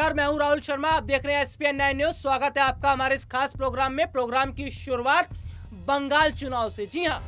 नमस्कार, मैं हूं राहुल शर्मा। आप देख रहे हैं एसपीएन 9 न्यूज। स्वागत है आपका हमारे इस खास प्रोग्राम में। प्रोग्राम की शुरुआत बंगाल चुनाव से। जी हां,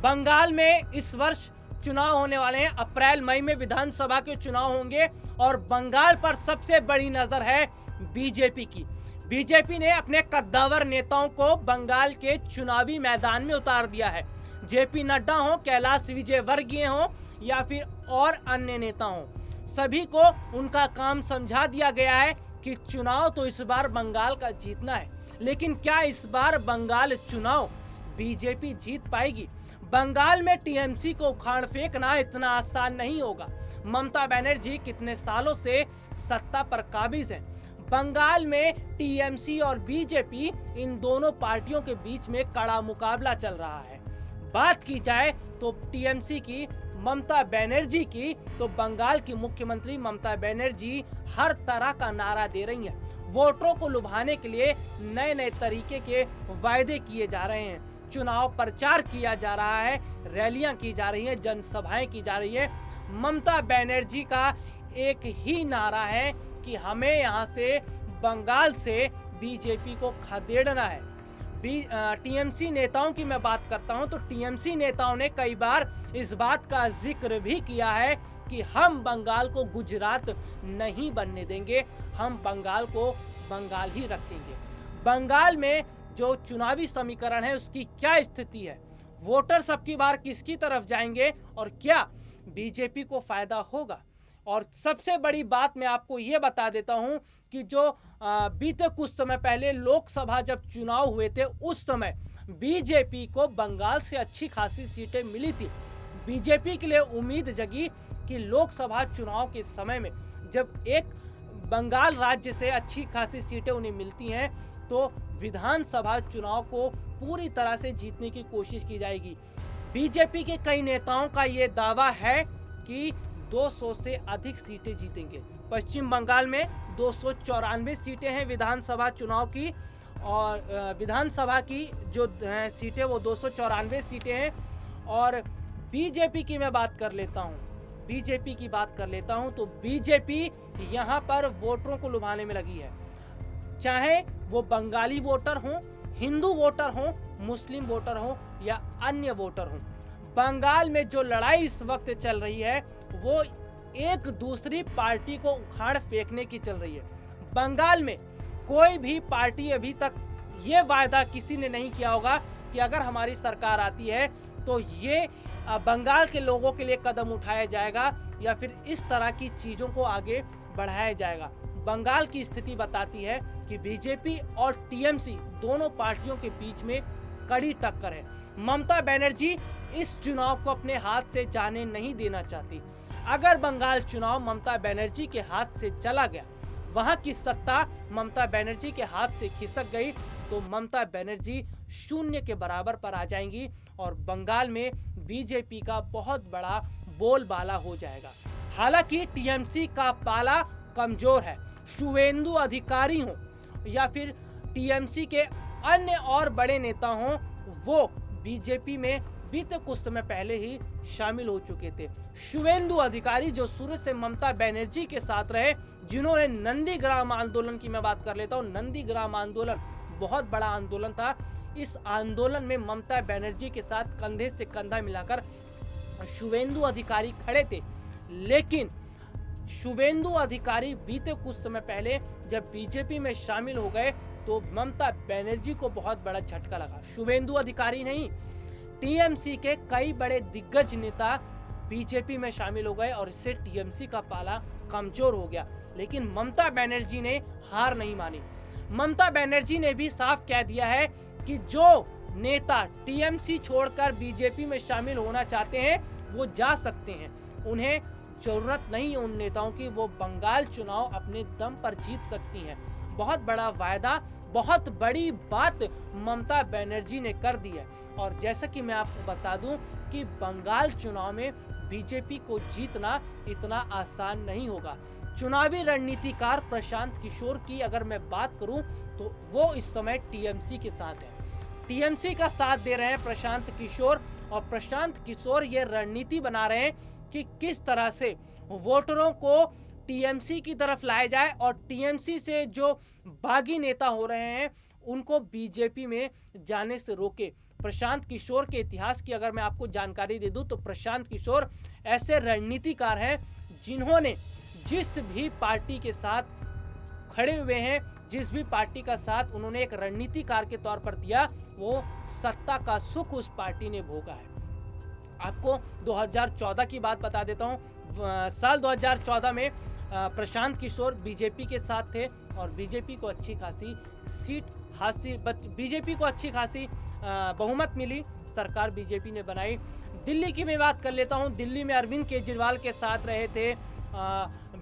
बंगाल में इस वर्ष चुनाव होने वाले हैं। अप्रैल मई में विधानसभा के चुनाव होंगे और बंगाल पर सबसे बड़ी नजर है बीजेपी की। बीजेपी ने अपने कद्दावर नेताओं को बंगाल के चुनावी मैदान में उतार दिया है। जेपी नड्डा हो, कैलाश विजयवर्गीय हो या फिर और अन्य नेता हो, सभी को उनका काम समझा दिया गया है कि चुनाव तो इस बार बंगाल का जीतना है। लेकिन क्या इस बार बंगाल चुनाव बीजेपी जीत पाएगी? बंगाल में टीएमसी को उखाड़ फेंकना इतना आसान नहीं होगा। ममता बनर्जी कितने सालों से सत्ता पर काबिज हैं। बंगाल में टीएमसी और बीजेपी, इन दोनों पार्टियों के बीच में कड़ा मुकाबला चल रहा है। बात की जाए तो टीएमसी की, ममता बनर्जी की, तो बंगाल की मुख्यमंत्री ममता बनर्जी हर तरह का नारा दे रही हैं। वोटरों को लुभाने के लिए नए नए तरीके के वायदे किए जा रहे हैं। चुनाव प्रचार किया जा रहा है, रैलियां की जा रही हैं, जनसभाएं की जा रही हैं। ममता बनर्जी का एक ही नारा है कि हमें यहाँ से, बंगाल से बीजेपी को खदेड़ना है। टीएमसी नेताओं की मैं बात करता हूं तो टीएमसी नेताओं ने कई बार इस बात का जिक्र भी किया है कि हम बंगाल को गुजरात नहीं बनने देंगे, हम बंगाल को बंगाल ही रखेंगे। बंगाल में जो चुनावी समीकरण है उसकी क्या स्थिति है, वोटर सबकी बार किसकी तरफ जाएंगे और क्या बीजेपी को फायदा होगा? और सबसे बड़ी बात मैं आपको ये बता देता हूं कि जो बीते कुछ समय पहले लोकसभा जब चुनाव हुए थे, उस समय बीजेपी को बंगाल से अच्छी खासी सीटें मिली थी। बीजेपी के लिए उम्मीद जगी कि लोकसभा चुनाव के समय में जब एक बंगाल राज्य से अच्छी खासी सीटें उन्हें मिलती हैं तो विधानसभा चुनाव को पूरी तरह से जीतने की कोशिश की जाएगी। बीजेपी के कई नेताओं का ये दावा है कि 200 से अधिक सीटें जीतेंगे। पश्चिम बंगाल में 294 सीटें हैं विधानसभा चुनाव की, और विधानसभा की जो सीटें वो 294 सीटें हैं। और बीजेपी की मैं बात कर लेता हूं, बीजेपी की बात कर लेता हूं तो बीजेपी यहां पर वोटरों को लुभाने में लगी है। चाहे वो बंगाली वोटर हों, हिंदू वोटर हों, मुस्लिम वोटर हों या अन्य वोटर हों, बंगाल में जो लड़ाई इस वक्त चल रही है वो एक दूसरी पार्टी को उखाड़ फेंकने की चल रही है। बंगाल में कोई भी पार्टी अभी तक ये वायदा किसी ने नहीं किया होगा कि अगर हमारी सरकार आती है तो ये बंगाल के लोगों के लिए कदम उठाया जाएगा या फिर इस तरह की चीजों को आगे बढ़ाया जाएगा। बंगाल की स्थिति बताती है कि बीजेपी और टीएमसी दोनों पार्टियों के बीच में कड़ी टक्कर है। ममता बनर्जी इस चुनाव को अपने हाथ से जाने नहीं देना चाहती। अगर बंगाल चुनाव ममता बनर्जी के हाथ से चला गया, वहां की सत्ता ममता बनर्जी के हाथ से खिसक गई, तो ममता बनर्जी शून्य के बराबर पर आ जाएंगी और बंगाल में बीजेपी का बहुत बड़ा बोलबाला हो जाएगा। हालांकि टीएमसी का पाला कमजोर है। शुवेंदु अधिकारी हो या फिर टीएमसी के अन्य और बड़े नेता हों, वो बीजेपी में बीते कुछ समय पहले ही शामिल हो चुके थे। शुवेंदु अधिकारी जो शुरू से ममता बनर्जी के साथ रहे, जिन्होंने नंदीग्राम आंदोलन की मैं बात कर लेता हूँ। नंदीग्राम आंदोलन बहुत बड़ा आंदोलन था। इस आंदोलन में ममता बनर्जी के साथ कंधे से कंधा मिलाकर शुवेंदु अधिकारी खड़े थे। लेकिन शुवेंदु अधिकारी बीते कुछ समय पहले जब बीजेपी में शामिल हो गए तो ममता बनर्जी को बहुत बड़ा झटका लगा। शुवेंदु अधिकारी नहीं, टीएमसी के कई बड़े दिग्गज नेता बीजेपी में शामिल हो गए और इससे टीएमसी का पाला कमजोर हो गया। लेकिन ममता बनर्जी ने हार नहीं मानी। ममता बनर्जी ने भी साफ कह दिया है कि जो नेता टीएमसी छोड़कर बीजेपी में शामिल होना चाहते हैं वो जा सकते हैं, उन्हें जरूरत नहीं उन नेताओं की, वो बंगाल चुनाव अपने दम पर जीत सकती हैं। बहुत बड़ा वायदा, बहुत बड़ी बात ममता बनर्जी ने कर दी है। और जैसा कि मैं आपको बता दूं कि बंगाल चुनाव में बीजेपी को जीतना इतना आसान नहीं होगा। चुनावी रणनीतिकार प्रशांत किशोर की अगर मैं बात करूं तो वो इस समय टीएमसी के साथ है। टीएमसी का साथ दे रहे हैं प्रशांत किशोर, और प्रशांत किशोर ये रणनीति बना रहे हैं कि किस तरह से वोटरों को टीएमसी की तरफ लाया जाए और टीएमसी से जो बागी नेता हो रहे हैं उनको बीजेपी में जाने से रोके। प्रशांत किशोर के इतिहास की अगर मैं आपको जानकारी दे दूं तो प्रशांत किशोर ऐसे रणनीतिकार हैं जिन्होंने जिस भी पार्टी के साथ खड़े हुए हैं, जिस भी पार्टी का साथ उन्होंने एक रणनीतिकार के तौर पर दिया, वो सत्ता का सुख उस पार्टी ने भोगा है। आपको 2014 की बात बता देता हूँ। साल 2014 में प्रशांत किशोर बीजेपी के साथ थे और बीजेपी को अच्छी खासी सीट हासिल, बीजेपी को अच्छी खासी बहुमत मिली, सरकार बीजेपी ने बनाई। दिल्ली की मैं बात कर लेता हूँ। दिल्ली में अरविंद केजरीवाल के साथ रहे थे,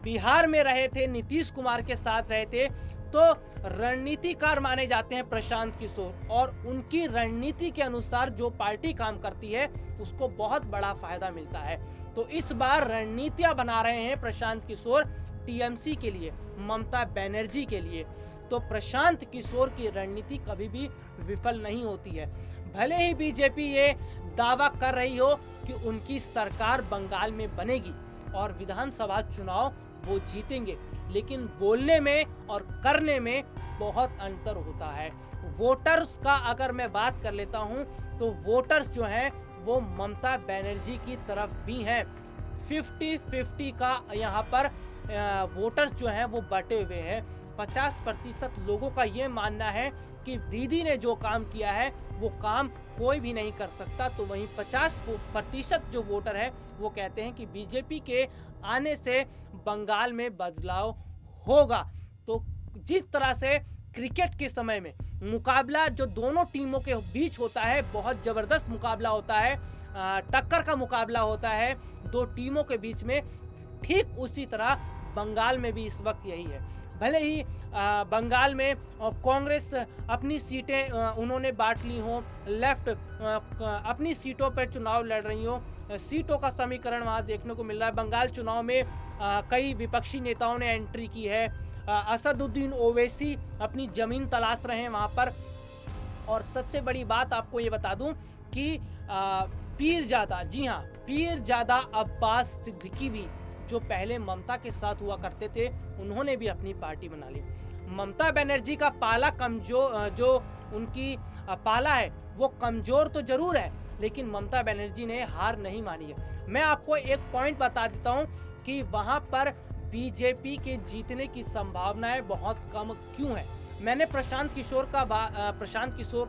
बिहार में रहे थे, नीतीश कुमार के साथ रहे थे। तो रणनीतिकार माने जाते हैं प्रशांत किशोर और उनकी रणनीति के अनुसार जो पार्टी काम करती है उसको बहुत बड़ा फायदा मिलता है। तो इस बार रणनीतियां बना रहे हैं प्रशांत किशोर टीएमसी के लिए, ममता बनर्जी के लिए। तो प्रशांत किशोर की रणनीति कभी भी विफल नहीं होती है। भले ही बीजेपी ये दावा कर रही हो कि उनकी सरकार बंगाल में बनेगी और विधानसभा चुनाव वो जीतेंगे, लेकिन बोलने में और करने में बहुत अंतर होता है। वोटर्स का अगर मैं बात कर लेता हूं तो वोटर्स जो हैं वो ममता बनर्जी की तरफ भी हैं। 50-50 का यहाँ पर वोटर्स जो हैं वो बटे हुए हैं। 50% लोगों का ये मानना है कि दीदी ने जो काम किया है वो काम कोई भी नहीं कर सकता। तो वहीं 50% जो वोटर है वो कहते हैं कि बीजेपी के आने से बंगाल में बदलाव होगा। तो जिस तरह से क्रिकेट के समय में मुकाबला जो दोनों टीमों के बीच होता है, बहुत ज़बरदस्त मुकाबला होता है, टक्कर का मुकाबला होता है दो टीमों के बीच में, ठीक उसी तरह बंगाल में भी इस वक्त यही है। भले ही बंगाल में कांग्रेस अपनी सीटें उन्होंने बांट ली हों, लेफ्ट अपनी सीटों पर चुनाव लड़ रही हों, सीटों का समीकरण वहाँ देखने को मिल रहा है। बंगाल चुनाव में कई विपक्षी नेताओं ने एंट्री की है। असदुद्दीन ओवैसी अपनी ज़मीन तलाश रहे हैं वहाँ पर। और सबसे बड़ी बात आपको ये बता दूं कि पीरजादा, जी हाँ, पीरजादा अब्बास सिद्दीकी भी जो पहले ममता के साथ हुआ करते थे, उन्होंने भी अपनी पार्टी बना ली। ममता बनर्जी का पाला कमजोर, जो उनकी पाला है वो कमजोर तो जरूर है, लेकिन ममता बनर्जी ने हार नहीं मानी है। मैं आपको एक पॉइंट बता देता हूं कि वहां पर बीजेपी के जीतने की संभावनाएं बहुत कम क्यों है। मैंने प्रशांत किशोर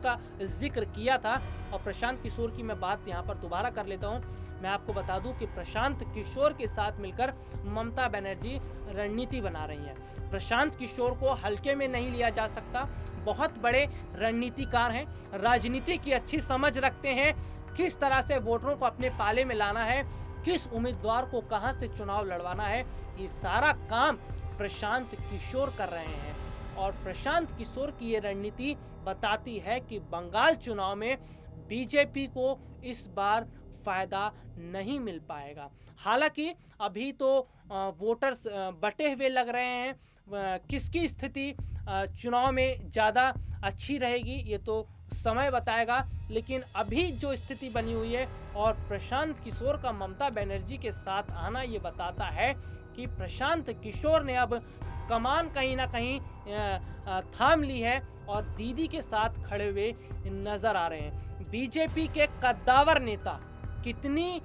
का जिक्र किया था और प्रशांत किशोर की मैं बात यहाँ पर दोबारा कर लेता हूँ। मैं आपको बता दूं कि प्रशांत किशोर के साथ मिलकर ममता बनर्जी रणनीति बना रही हैं। प्रशांत किशोर को हल्के में नहीं लिया जा सकता, बहुत बड़े रणनीतिकार हैं, राजनीति की अच्छी समझ रखते हैं, किस तरह से वोटरों को अपने पाले में लाना है, किस उम्मीदवार को कहां से चुनाव लड़वाना है, ये सारा काम प्रशांत किशोर कर रहे हैं। और प्रशांत किशोर की ये रणनीति बताती है कि बंगाल चुनाव में बीजेपी को इस बार फायदा नहीं मिल पाएगा। हालांकि अभी तो वोटर्स बटे हुए लग रहे हैं, किसकी स्थिति चुनाव में ज़्यादा अच्छी रहेगी ये तो समय बताएगा, लेकिन अभी जो स्थिति बनी हुई है और प्रशांत किशोर का ममता बनर्जी के साथ आना ये बताता है कि प्रशांत किशोर ने अब कमान कहीं ना कहीं थाम ली है और दीदी के साथ खड़े हुए नजर आ रहे हैं। बीजेपी के कद्दावर नेता कितनी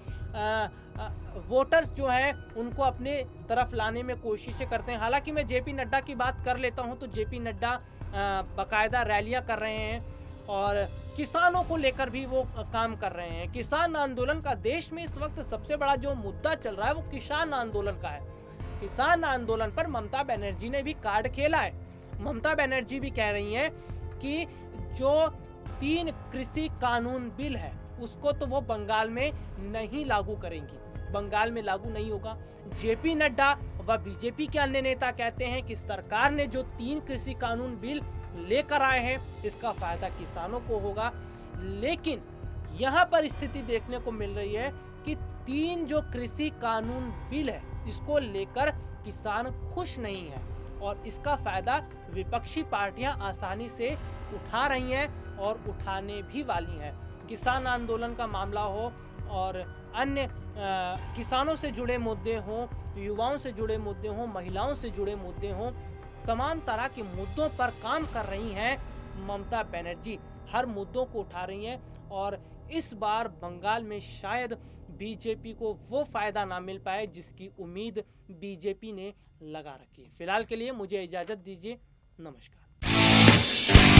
वोटर्स जो हैं उनको अपने तरफ लाने में कोशिशें करते हैं। हालांकि मैं जेपी नड्डा की बात कर लेता हूं तो जेपी नड्डा बाकायदा रैलियां कर रहे हैं और किसानों को लेकर भी वो काम कर रहे हैं। किसान आंदोलन का देश में इस वक्त सबसे बड़ा जो मुद्दा चल रहा है वो किसान आंदोलन का है। किसान आंदोलन पर ममता बनर्जी ने भी कार्ड खेला है। ममता बनर्जी भी कह रही हैं कि जो 3 कृषि कानून बिल है उसको तो वो बंगाल में नहीं लागू करेंगी, बंगाल में लागू नहीं होगा। जेपी नड्डा व बीजेपी के अन्य नेता कहते हैं कि सरकार ने जो 3 कृषि कानून बिल लेकर आए हैं इसका फायदा किसानों को होगा, लेकिन यहाँ पर स्थिति देखने को मिल रही है कि 3 जो कृषि कानून बिल है इसको लेकर किसान खुश नहीं है और इसका फायदा विपक्षी पार्टियां आसानी से उठा रही हैं और उठाने भी वाली हैं। किसान आंदोलन का मामला हो और अन्य किसानों से जुड़े मुद्दे हों, युवाओं से जुड़े मुद्दे हों, महिलाओं से जुड़े मुद्दे हों, तमाम तरह के मुद्दों पर काम कर रही हैं ममता बनर्जी। हर मुद्दों को उठा रही हैं और इस बार बंगाल में शायद बीजेपी को वो फ़ायदा ना मिल पाए जिसकी उम्मीद बीजेपी ने लगा रखी है। फिलहाल के लिए मुझे इजाज़त दीजिए। नमस्कार।